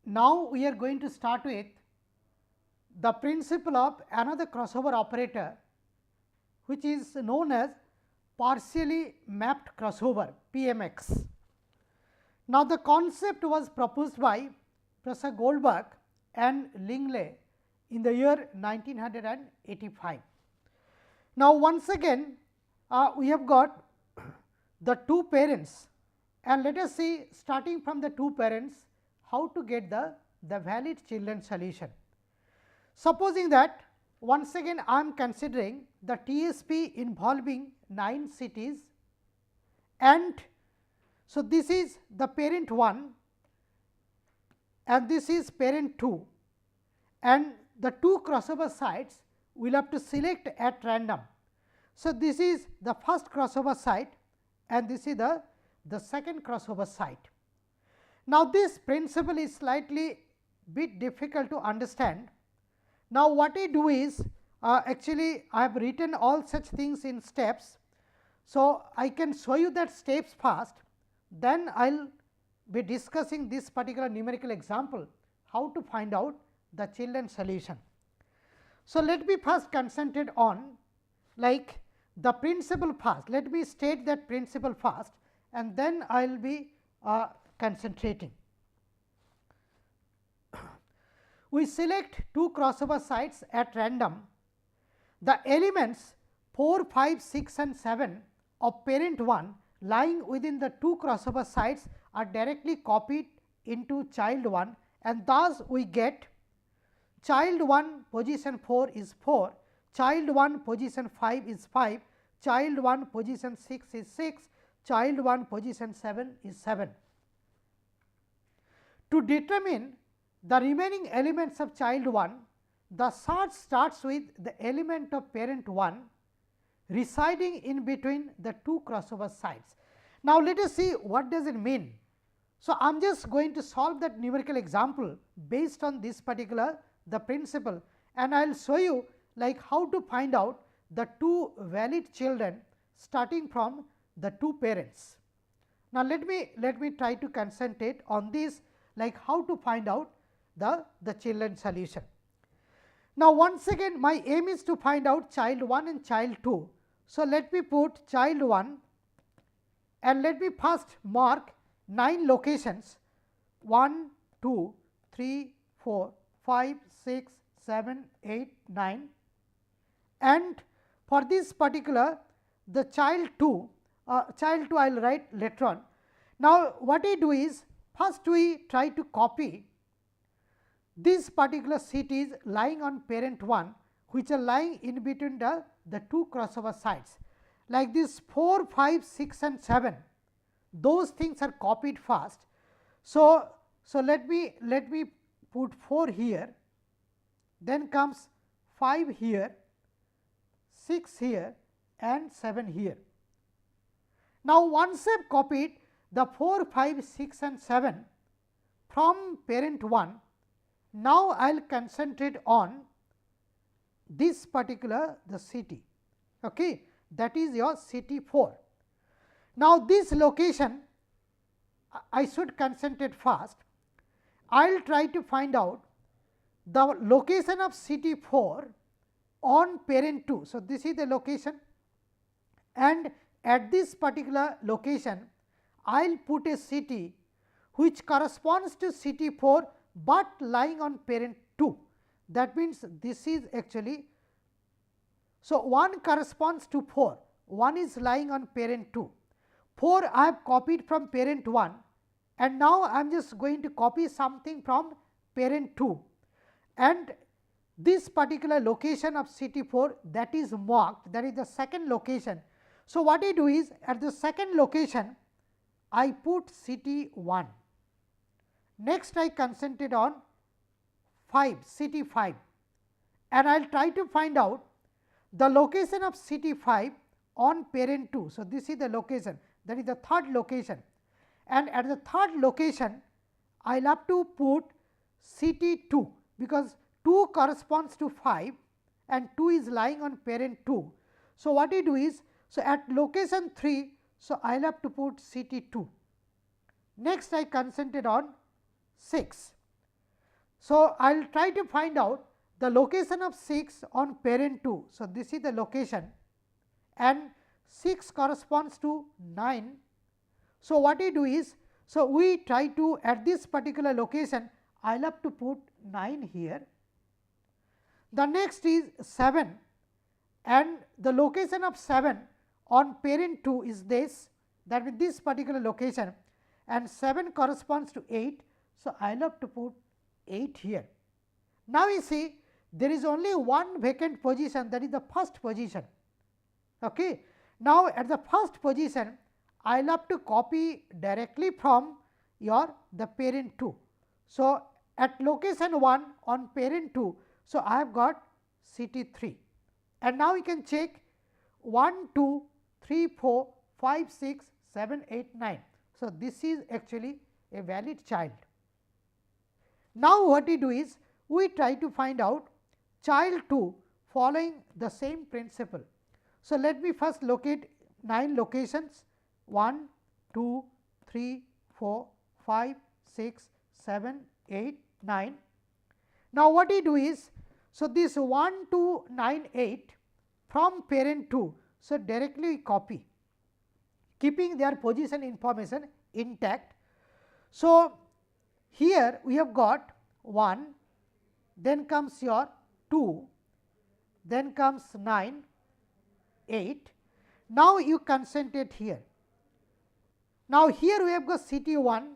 now we are going to start with the principle of another crossover operator, which is known as partially mapped crossover PMX. Now, the concept was proposed by Professor Goldberg and Lingley in the year 1985. Now, once again we have got the two parents, and let us see, starting from the two parents, how to get the valid children solution. Supposing that once again I am considering the TSP involving 9 cities, and so this is the parent 1 and this is parent 2, and the two crossover sites we will have to select at random. So, this is the first crossover site and this is the second crossover site. Now, this principle is slightly bit difficult to understand. Now, what I do is actually I have written all such things in steps. So, I can show you that steps first, then I will be discussing this particular numerical example, how to find out the children solution. So, let me first concentrate on like the principle first. Let me state that principle first and then I will be concentrating. We select two crossover sites at random. The elements 4, 5, 6 and 7 of parent 1 lying within the two crossover sites are directly copied into child 1, and thus we get child 1 position 4 is 4, child 1 position 5 is 5, child 1 position 6 is 6, child 1 position 7 is 7. To determine the remaining elements of child 1, the search starts with the element of parent 1 residing in between the two crossover sites. Now, let us see what does it mean. So, I am just going to solve that numerical example based on this particular the principle, and I will show you like how to find out the two valid children starting from the two parents. Now, let me try to concentrate on this, like how to find out the children solution. Now, once again my aim is to find out child 1 and child 2. So, let me put child 1 and let me first mark 9 locations 1, 2, 3, 4, 5, 6, 7, 8, 9, and for this particular the child 2 I will write later on. Now, what I do is first we try to copy these particular cities lying on parent 1, which are lying in between the two crossover sites, like this 4, 5, 6 and 7, those things are copied first. So, let me put 4 here, then comes 5 here, 6 here and 7 here. Now, once I have copied the 4, 5, 6 and 7 from parent 1, now I will concentrate on this particular the city, okay, that is your city 4. Now, this location I should concentrate first. I will try to find out the location of city 4 on parent 2. So, this is the location, and at this particular location I will put a city which corresponds to city 4, but lying on parent 2. That means, this is actually, so 1 corresponds to 4, 1 is lying on parent 2, 4 I have copied from parent 1, and now I am just going to copy something from parent 2, and this particular location of city 4 that is marked, that is the second location. So, what I do is at the second location I put city 1. Next, I concentrate on 5, city 5, and I will try to find out the location of city 5 on parent 2. So, this is the location, that is the third location, and at the third location I will have to put city 2, because 2 corresponds to 5 and 2 is lying on parent 2. So, what I do is, so at location 3, so I will have to put city 2. Next, I concentrate on 6. So, I will try to find out the location of 6 on parent 2. So, this is the location and 6 corresponds to 9. So, what we do is, so we try to at this particular location I will have to put 9 here. The next is 7 and the location of 7 on parent 2 is this, that with this particular location, and 7 corresponds to 8. So, I will have to put 8 here. Now, you see there is only one vacant position, that is the first position. Okay. Now, at the first position I will have to copy directly from your the parent 2. So, at location 1 on parent 2, so I have got city 3 and now we can check 1, 2, 3, 4, 5, 6, 7, 8, 9. So, this is actually a valid child. Now, what we do is we try to find out child 2 following the same principle. So, let me first locate 9 locations 1, 2, 3, 4, 5, 6, 7, 8, 9. Now, what we do is, so this 1, 2, 9, 8 from parent 2. So, directly copy keeping their position information intact. So, here we have got 1, then comes your 2, then comes 9, 8. Now, you concentrate here. Now, here we have got city 1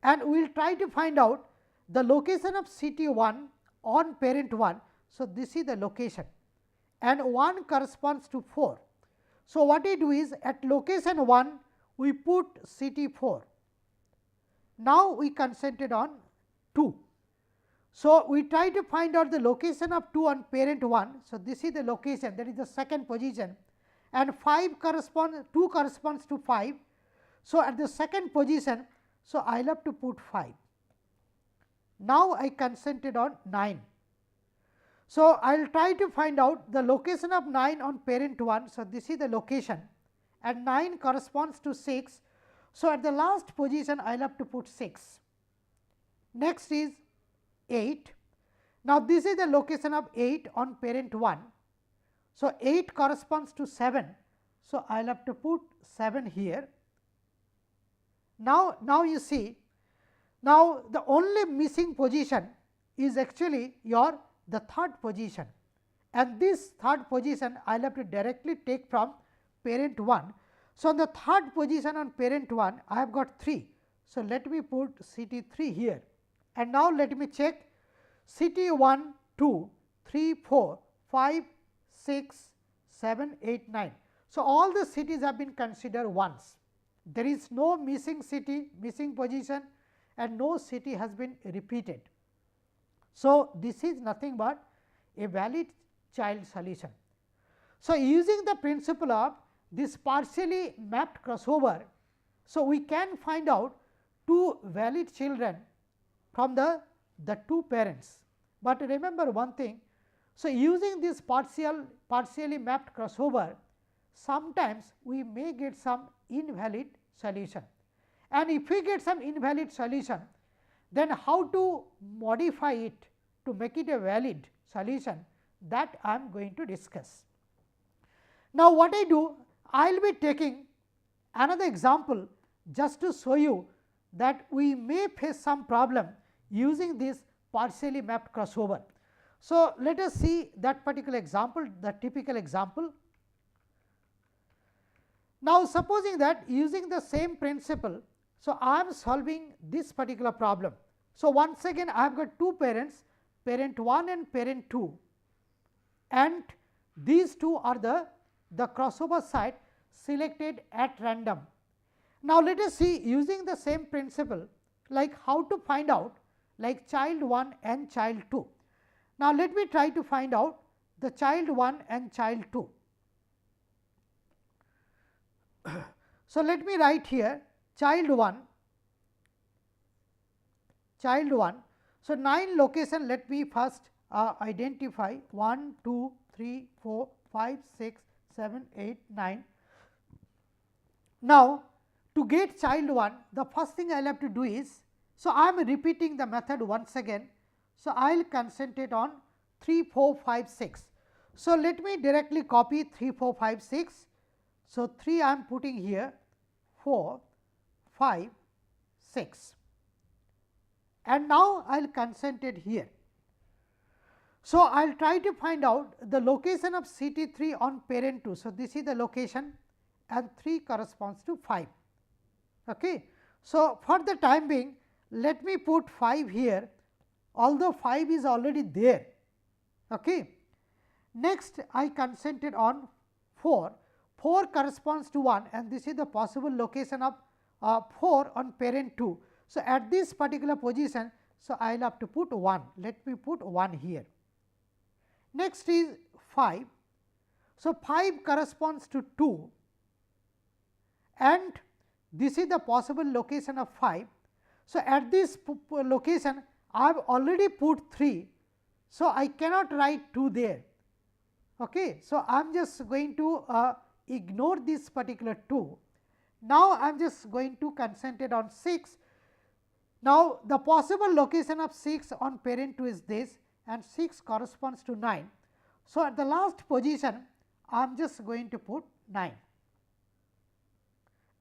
and we will try to find out the location of city 1 on parent 1. So, this is the location and 1 corresponds to 4. So, what we do is at location 1 we put city 4. Now, we concentrate on 2. So, we try to find out the location of 2 on parent 1. So, this is the location, that is the second position, and 5 corresponds 2 corresponds to 5. So, at the second position, so I will have to put 5. Now, I concentrate on 9. So, I will try to find out the location of 9 on parent 1. So, this is the location and 9 corresponds to 6. So, at the last position I will have to put 6. Next is 8. Now, this is the location of 8 on parent 1. So, 8 corresponds to 7. So, I will have to put 7 here. Now you see, now the only missing position is actually your the third position, and this third position I will have to directly take from parent 1. So, on the third position on parent 1 I have got 3. So, let me put city 3 here and now let me check city 1, 2, 3, 4, 5, 6, 7, 8, 9. So, all the cities have been considered once. There is no missing city, missing position and no city has been repeated. So, this is nothing but a valid child solution. So, using the principle of this partially mapped crossover, so we can find out 2 valid children from the 2 parents. But remember one thing, so using this partially mapped crossover, sometimes we may get some invalid solution, and if we get some invalid solution, then how to modify it to make it a valid solution, that I am going to discuss. Now, what I do, I will be taking another example just to show you that we may face some problem using this partially mapped crossover. So, let us see that particular example, the typical example. Now, supposing that using the same principle, so I am solving this particular problem. So, once again I have got 2 parents, parent 1 and parent 2, and these 2 are the crossover site selected at random. Now, let us see using the same principle like how to find out like child 1 and child 2. Now, let me try to find out the child 1 and child 2. So, let me write here child 1, child 1. So, 9 location, let me first identify 1, 2, 3, 4, 5, 6, 7, 8, 9. Now, to get child 1, the first thing I will have to do is, So, I am repeating the method once again. So, I will concentrate on 3, 4, 5, 6. So, let me directly copy 3, 4, 5, 6. So, 3 I am putting here, 4, 5, 6, and now I will concentrate here. So, I will try to find out the location of CT3 on parent 2. So, this is the location and 3 corresponds to 5. Okay. So, for the time being, let me put 5 here, although 5 is already there. Okay. Next, I concentrate on 4. 4 corresponds to 1 and this is the possible location of 4 on parent 2. So, at this particular position, so I will have to put 1. Let me put 1 here. Next is 5. So, 5 corresponds to 2 and this is the possible location of 5. So, at this location I have already put 3. So, I cannot write 2 there. Okay. So, I am just going to ignore this particular 2. Now, I am just going to concentrate on 6. Now, the possible location of 6 on parent 2 is this and 6 corresponds to 9. So, at the last position I am just going to put 9.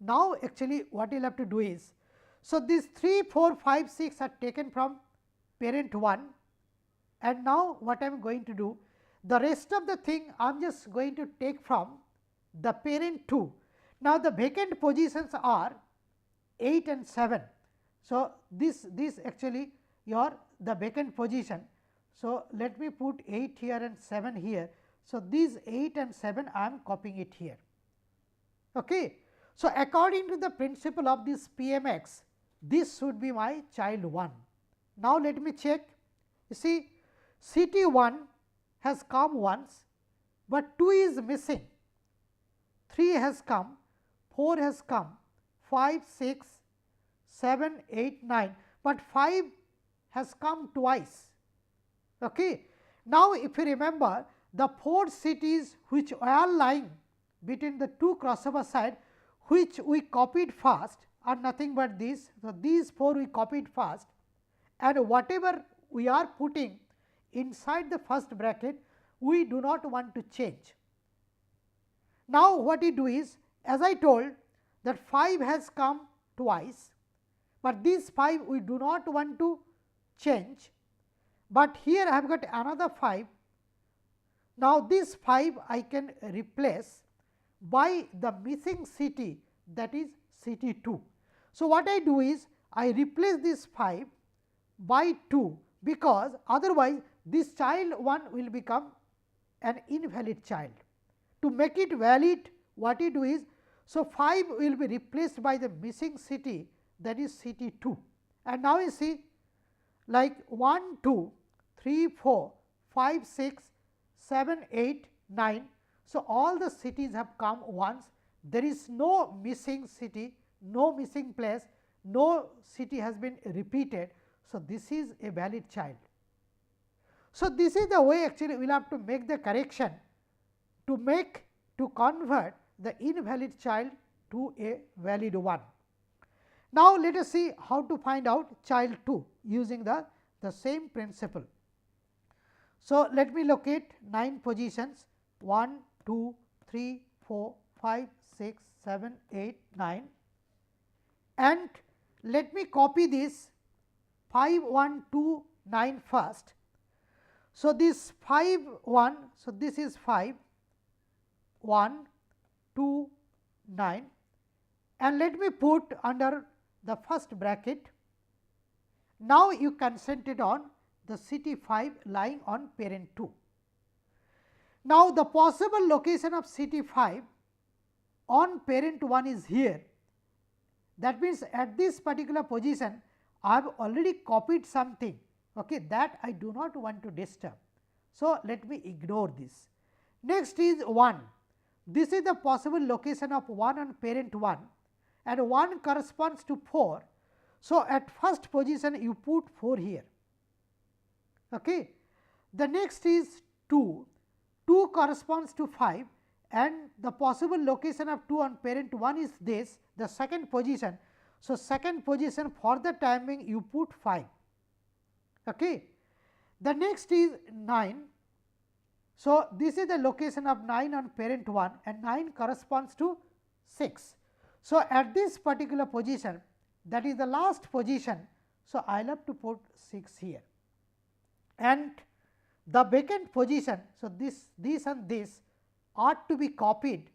Now, actually what you will have to do is, so these 3, 4, 5, 6 are taken from parent 1 and now what I am going to do, the rest of the thing I am just going to take from the parent 2. Now, the vacant positions are 8 and 7. So, this actually the vacant position. So, let me put 8 here and 7 here. So, these 8 and 7 I am copying it here. Okay. So, according to the principle of this PMX, this should be my child 1. Now, let me check. You see, CT1 has come once, but 2 is missing, 3 has come, 4 has come, 5, 6, 7, 8, 9, but 5 has come twice. Okay. Now, if you remember, the 4 cities which are lying between the 2 crossover side, which we copied first are nothing but these. So, these 4 we copied first and whatever we are putting inside the first bracket, we do not want to change. Now, what we do is, as I told that 5 has come twice, but these 5 we do not want to change, but here I have got another 5. Now, this 5 I can replace by the missing city, that is CT2. So, what I do is I replace this 5 by 2, because otherwise this child 1 will become an invalid child. To make it valid, what you do is, so 5 will be replaced by the missing city, that is CT2. And now, you see like 1, 2, 3, 4, 5, 6, 7, 8, 9. So, all the cities have come once, there is no missing city, no missing place, no city has been repeated. So, this is a valid child. So, this is the way actually we will have to make the correction to convert the invalid child to a valid one. Now, let us see how to find out child 2 using the same principle. So, let me locate 9 positions 1, 2, 3, 4, 5, 6, 7, 8, 9 and let me copy this 5, 1, 2, 9 first. So, this 5, 1, so this is 5, 1, 2, 9 and let me put under the first bracket. Now, you concentrate on the CT5 lying on parent 2. Now, the possible location of CT5 on parent 1 is here. That means, at this particular position I have already copied something, okay, that I do not want to disturb. So, let me ignore this. Next is 1. This is the possible location of 1 on parent 1 and 1 corresponds to 4. So, at first position you put 4 here. Okay. The next is 2. 2 corresponds to 5 and the possible location of 2 on parent 1 is this, the second position. So, second position for the time being you put 5. Okay. The next is 9. So, this is the location of 9 on parent 1 and 9 corresponds to 6. So, at this particular position, that is the last position. So, I will have to put 6 here and the vacant position. So, this and this ought to be copied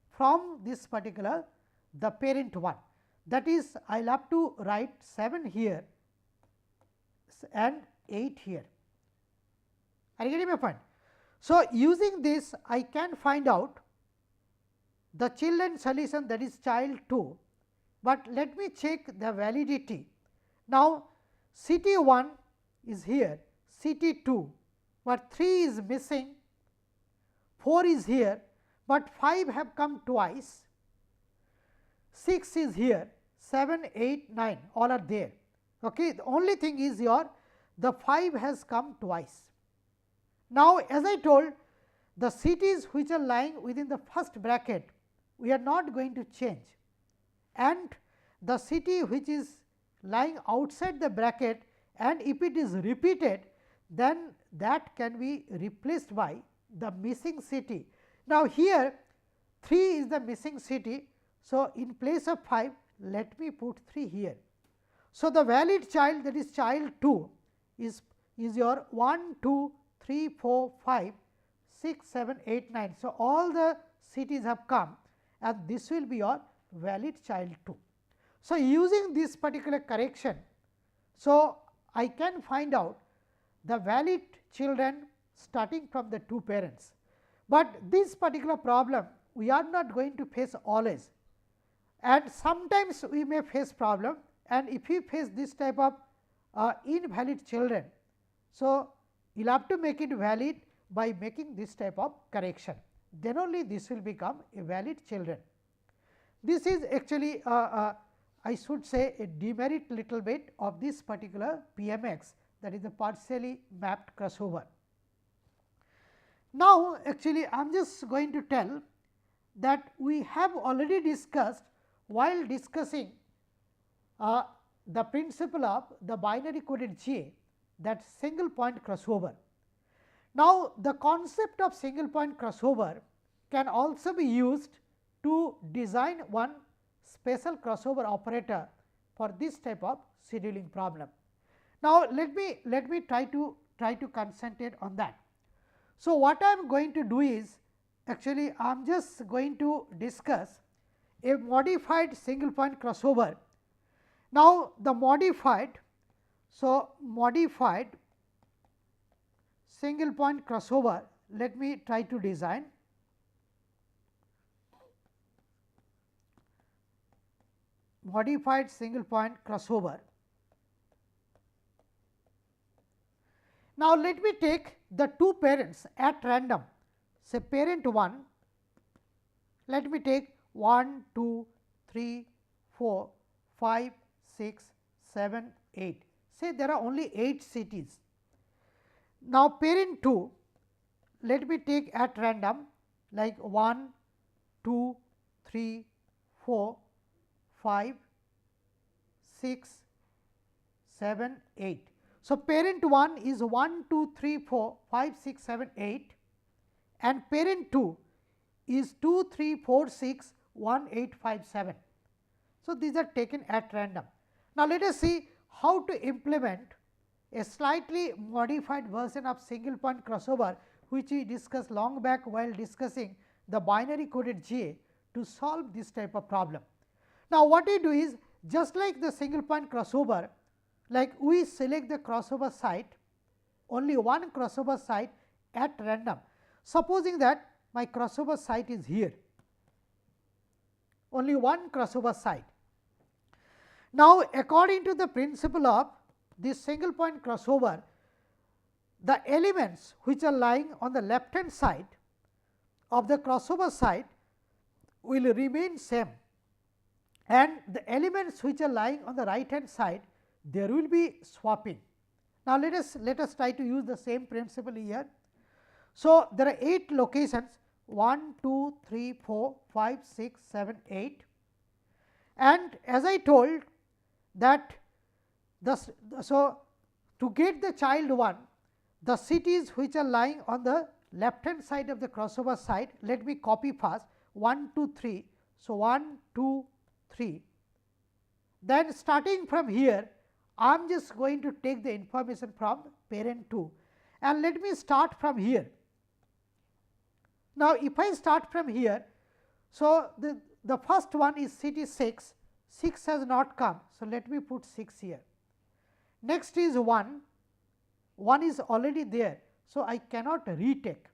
from this particular the parent 1, that is I will have to write 7 here and 8 here. Are you getting my point? So, using this I can find out the children solution, that is child 2, but let me check the validity. Now, CT 1 is here, CT 2, but 3 is missing, 4 is here, but 5 have come twice, 6 is here, 7, 8, 9 all are there. Okay. The only thing is your the 5 has come twice. Now, as I told, the CTs which are lying within the first bracket we are not going to change, and the CT which is lying outside the bracket, and if it is repeated then that can be replaced by the missing CT. Now, here 3 is the missing CT. So, in place of 5 let me put 3 here. So, the valid child, that is child 2 is your 1, 2, 3, 4, 5, 6, 7, 8, 9. So, all the CTs have come and this will be your valid child 2. So, using this particular correction, so I can find out the valid children starting from the 2 parents, but this particular problem we are not going to face always, and sometimes we may face problem, and if we face this type of invalid children, so you will have to make it valid by making this type of correction, then only this will become a valid children. This is actually I should say a demerit little bit of this particular PMX, that is the partially mapped crossover. Now, actually I am just going to tell that we have already discussed while discussing the principle of the binary coded GA, that single point crossover. Now, the concept of single point crossover can also be used to design one special crossover operator for this type of scheduling problem. Now, let me try to concentrate on that. So, what I am going to do is actually I am just going to discuss a modified single point crossover. Now, the modified single point crossover, let me try to design. Modified single point crossover. Now, let me take the 2 parents at random, say parent 1, let me take 1, 2, 3, 4, 5, 6, 7, 8, say there are only 8 CTs. Now, parent 2, let me take at random like 1, 2, 3, 4, 5, 6, 7, 8. So, parent 1 is 1, 2, 3, 4, 5, 6, 7, 8 and parent 2 is 2, 3, 4, 6, 1, 8, 5, 7. So, these are taken at random. Now, let us see how to implement a slightly modified version of single point crossover, which we discussed long back while discussing the binary coded GA to solve this type of problem. Now, what we do is just like the single point crossover, like we select the crossover site, only one crossover site at random. Supposing that my crossover site is here, only one crossover site. Now, according to the principle of this single point crossover, the elements which are lying on the left hand side of the crossover site will remain same, and the elements which are lying on the right hand side, there will be swapping. Now, let us try to use the same principle here. So, there are 8 locations 1, 2, 3, 4, 5, 6, 7, 8, and as I told that so to get the child 1, the cities which are lying on the left hand side of the crossover side, let me copy first 1, 2, 3. So, 1, 2, 3. Then starting from here, I am just going to take the information from parent 2 and let me start from here. Now, if I start from here, so the first one is city 6, 6 has not come. So, let me put 6 here. Next is 1, 1 is already there. So, I cannot retake.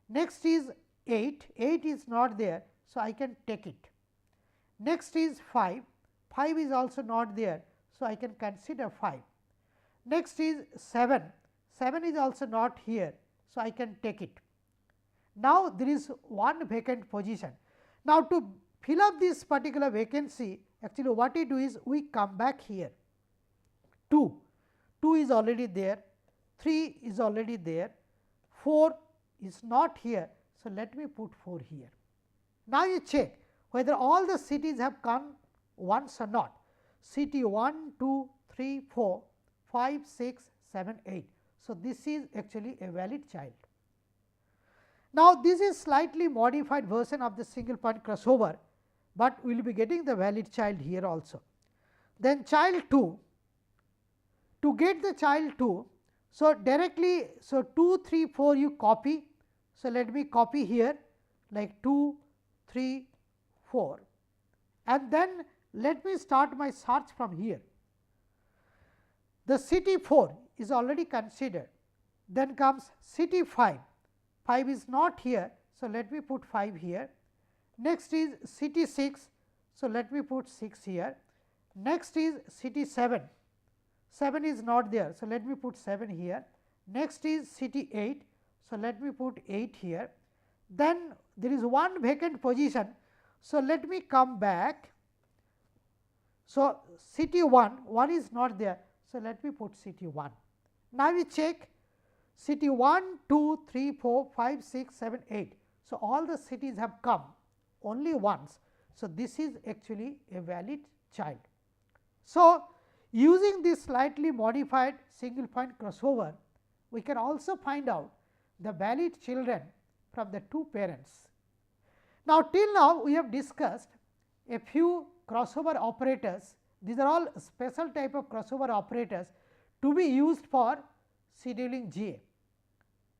Next is 8, 8 is not there. So, I can take it. Next is 5, 5 is also not there. So, I can consider 5. Next is 7, 7 is also not here. So, I can take it. Now, there is one vacant position. Now, to fill up this particular vacancy, actually what we do is we come back here. 2, 2 is already there, 3 is already there, 4 is not here. So, let me put 4 here. Now, you check whether all the cities have come once or not. City 1, 2, 3, 4, 5, 6, 7, 8. So, this is actually a valid child. Now, this is slightly modified version of the single point crossover, but we will be getting the valid child here also. Then child 2, to get the child 2, so directly, so 2, 3, 4 you copy. So, let me copy here like 2, 3, 4 and then let me start my search from here. The city 4 is already considered, then comes city 5, 5 is not here. So, let me put 5 here. Next is city 6, so let me put 6 here. Next is city 7, 7 is not there. So, let me put 7 here. Next is city 8, so let me put 8 here. Then there is one vacant position. So, let me come back. So, city 1, 1 is not there. So, let me put city 1. Now, we check city 1, 2, 3, 4, 5, 6, 7, 8. So, all the cities have come only once. So, this is actually a valid child. So, using this slightly modified single point crossover, we can also find out the valid children from the two parents. Now, till now we have discussed a few crossover operators. These are all special type of crossover operators to be used for scheduling GA.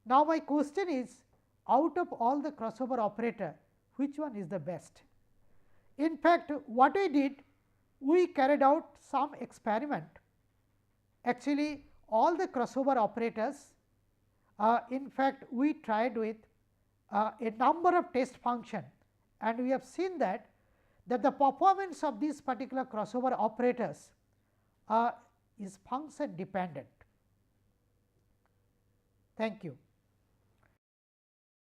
Now, my question is, out of all the crossover operator, which one is the best? In fact, what we did, we carried out some experiment. Actually, all the crossover operators, in fact, we tried with a number of test function, and we have seen that the performance of these particular crossover operators is function dependent. Thank you.